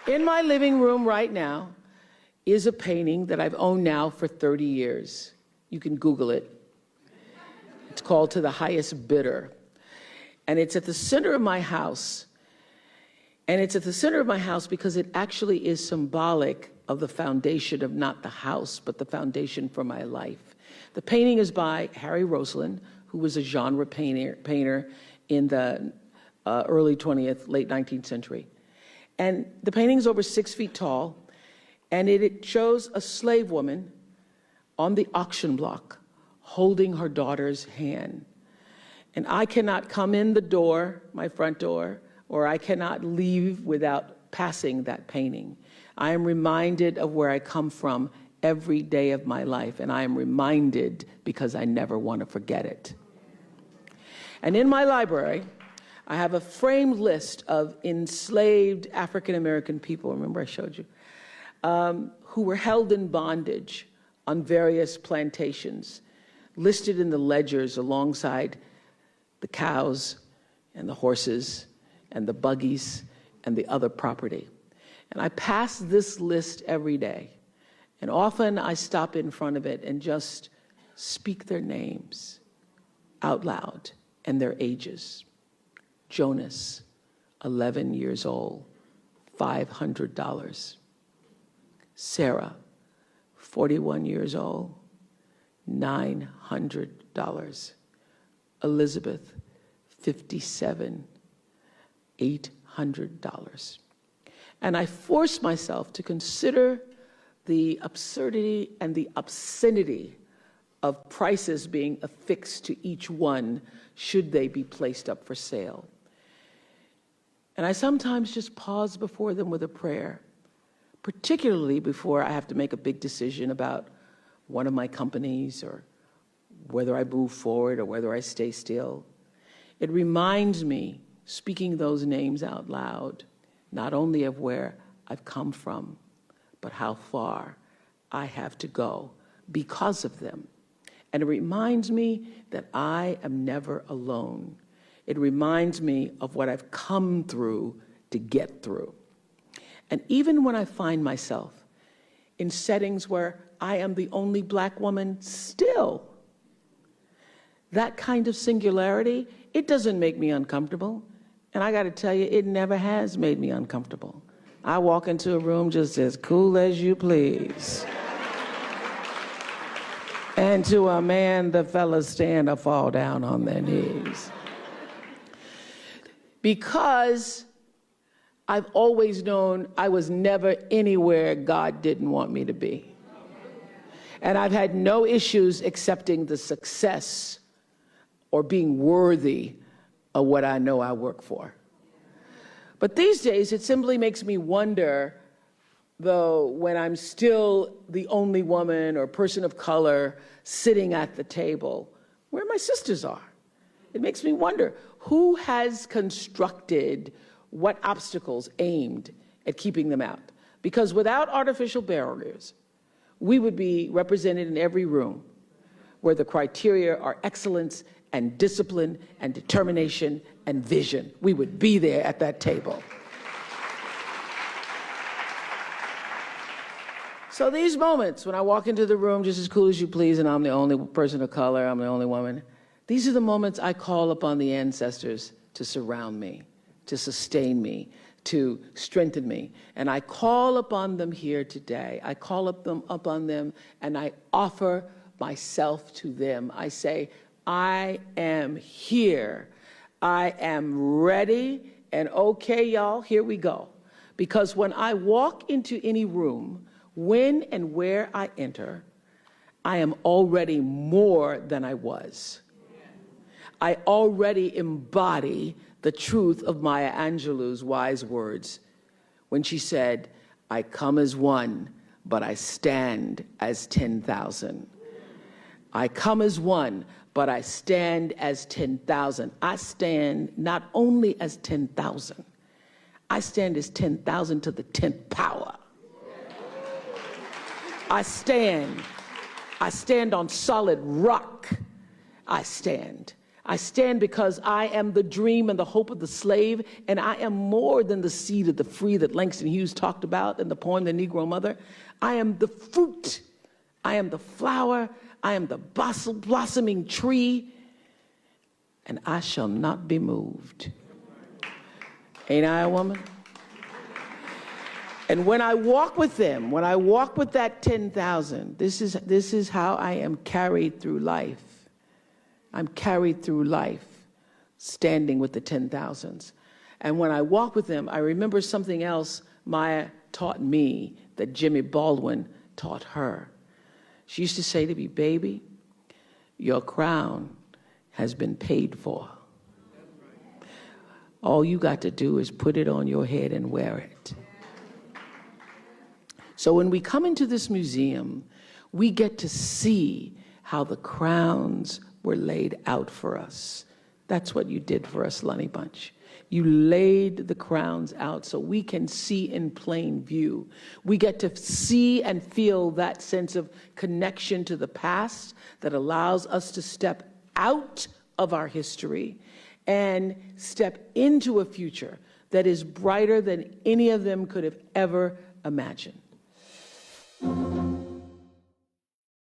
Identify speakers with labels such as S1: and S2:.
S1: In my living room right now is a painting that I've owned now for 30 years. You can Google it. It's called To the Highest Bidder. And it's at the center of my house. And it's at the center of my house because it actually is symbolic of the foundation of not the house, but the foundation for my life. The painting is by Harry Roslin, who was a genre painter in the early 20th, late 19th century. And the painting is over 6 feet tall, and it shows a slave woman on the auction block holding her daughter's hand. And I cannot come in the door, my front door, or I cannot leave without passing that painting. I am reminded of where I come from every day of my life, and I am reminded because I never want to forget it. And in my library, I have a framed list of enslaved African-American people, remember I showed you, who were held in bondage on various plantations, listed in the ledgers alongside the cows and the horses and the buggies and the other property. And I pass this list every day. And often I stop in front of it and just speak their names out loud and their ages. Jonas, 11 years old, $500. Sarah, 41 years old, $900. Elizabeth, 57, $800. And I force myself to consider the absurdity and the obscenity of prices being affixed to each one should they be placed up for sale. And I sometimes just pause before them with a prayer, particularly before I have to make a big decision about one of my companies or whether I move forward or whether I stay still. It reminds me, speaking those names out loud, not only of where I've come from, but how far I have to go because of them. And it reminds me that I am never alone. It reminds me of what I've come through to get through. And even when I find myself in settings where I am the only Black woman still, that kind of singularity, it doesn't make me uncomfortable. And I got to tell you, it never has made me uncomfortable. I walk into a room just as cool as you please. And to a man, the fellas stand or fall down on their knees. Because I've always known I was never anywhere God didn't want me to be. And I've had no issues accepting the success or being worthy of what I know I work for. But these days, it simply makes me wonder, though, when I'm still the only woman or person of color sitting at the table, where my sisters are. It makes me wonder, who has constructed what obstacles aimed at keeping them out? Because without artificial barriers, we would be represented in every room where the criteria are excellence and discipline and determination and vision. We would be there at that table. So these moments when I walk into the room just as cool as you please and I'm the only person of color, I'm the only woman, these are the moments I call upon the ancestors to surround me, to sustain me, to strengthen me. And I call upon them here today. I call upon them and I offer myself to them. I say, I am here. I am ready. And okay, y'all, here we go. Because when I walk into any room, when and where I enter, I am already more than I was. I already embody the truth of Maya Angelou's wise words when she said, I come as one, but I stand as 10,000. I come as one, but I stand as 10,000. I stand not only as 10,000, I stand as 10,000 to the 10th power. I stand on solid rock. I stand. I stand because I am the dream and the hope of the slave, and I am more than the seed of the free that Langston Hughes talked about in the poem, The Negro Mother. I am the fruit. I am the flower. I am the blossoming tree, and I shall not be moved. Ain't I a woman? And when I walk with them, when I walk with that 10,000, this is how I am carried through life. I'm carried through life, standing with the 10,000s. And when I walk with them, I remember something else Maya taught me that Jimmy Baldwin taught her. She used to say to me, baby, your crown has been paid for. All you got to do is put it on your head and wear it. So when we come into this museum, we get to see how the crowns were laid out for us. That's what you did for us, Lunny Bunch. You laid the crowns out so we can see in plain view. We get to see and feel that sense of connection to the past that allows us to step out of our history and step into a future that is brighter than any of them could have ever imagined.